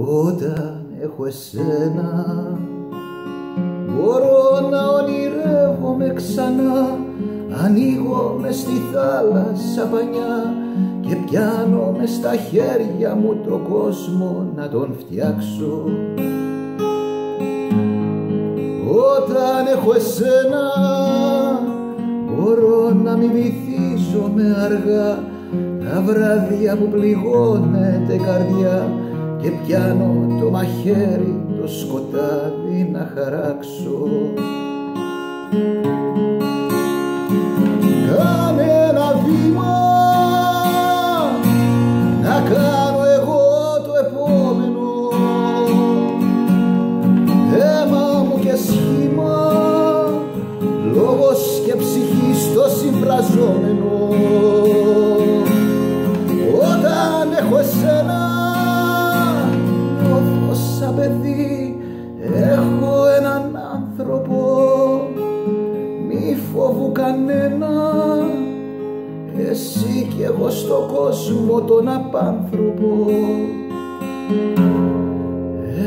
Όταν έχω εσένα μπορώ να ονειρεύομαι ξανά. Ανοίγω μες στη θάλασσα πανιά και πιάνω μες στα χέρια μου το κόσμο να τον φτιάξω. Όταν έχω εσένα μπορώ να μη βυθίζομαι αργά τα βράδια που πληγώνεται καρδιά και πιάνω το μαχαίρι το σκοτάδι να χαράξω. Κάνε ένα βήμα να κάνω εγώ το επόμενο, αίμα μου και σχήμα, λόγος και ψυχή στο συμπραζόμενο. Όταν έχω εσένα νιώθω σαν παιδί, έχω έναν άνθρωπο, μη φόβου κανένα, εσύ κι εγώ στον κόσμο τον απάνθρωπο,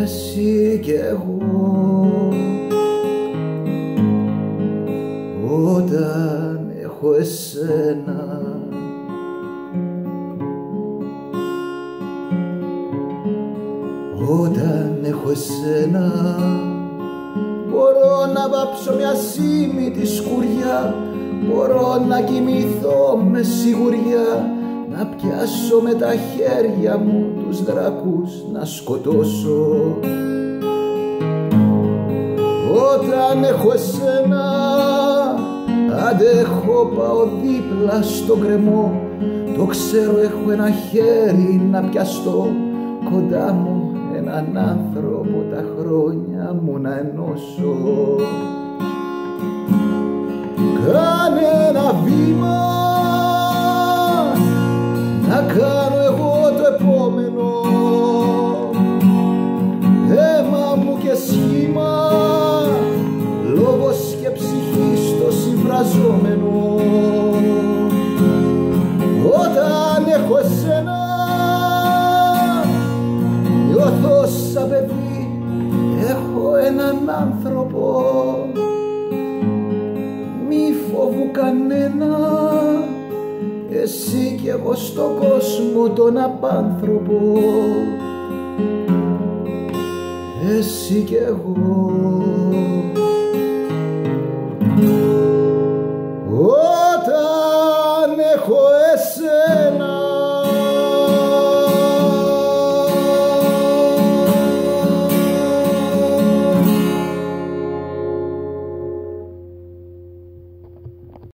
εσύ κι εγώ. Όταν έχω εσένα όταν έχω εσένα μπορώ να βάψω μια σύμμητη σκουριά, μπορώ να κοιμηθώ με σιγουριά, να πιάσω με τα χέρια μου τους δράκους να σκοτώσω. Όταν έχω εσένα αντέχω, πάω δίπλα στο γκρεμό, το ξέρω έχω ένα χέρι να πιαστώ, κοντά μου έναν άνθρωπο τα χρόνια μου να ενώσω. Κάνε ένα βήμα να κάνω εγώ το επόμενο, αίμα μου και σχήμα, λόγος και ψυχή στο συμφραζόμενο. Όταν έχω εσένα νιώθω σαν παιδί, έχω έναν άνθρωπο, μη φόβου κανένα, εσύ κι εγώ στον κόσμο τον απάνθρωπο, εσύ κι εγώ.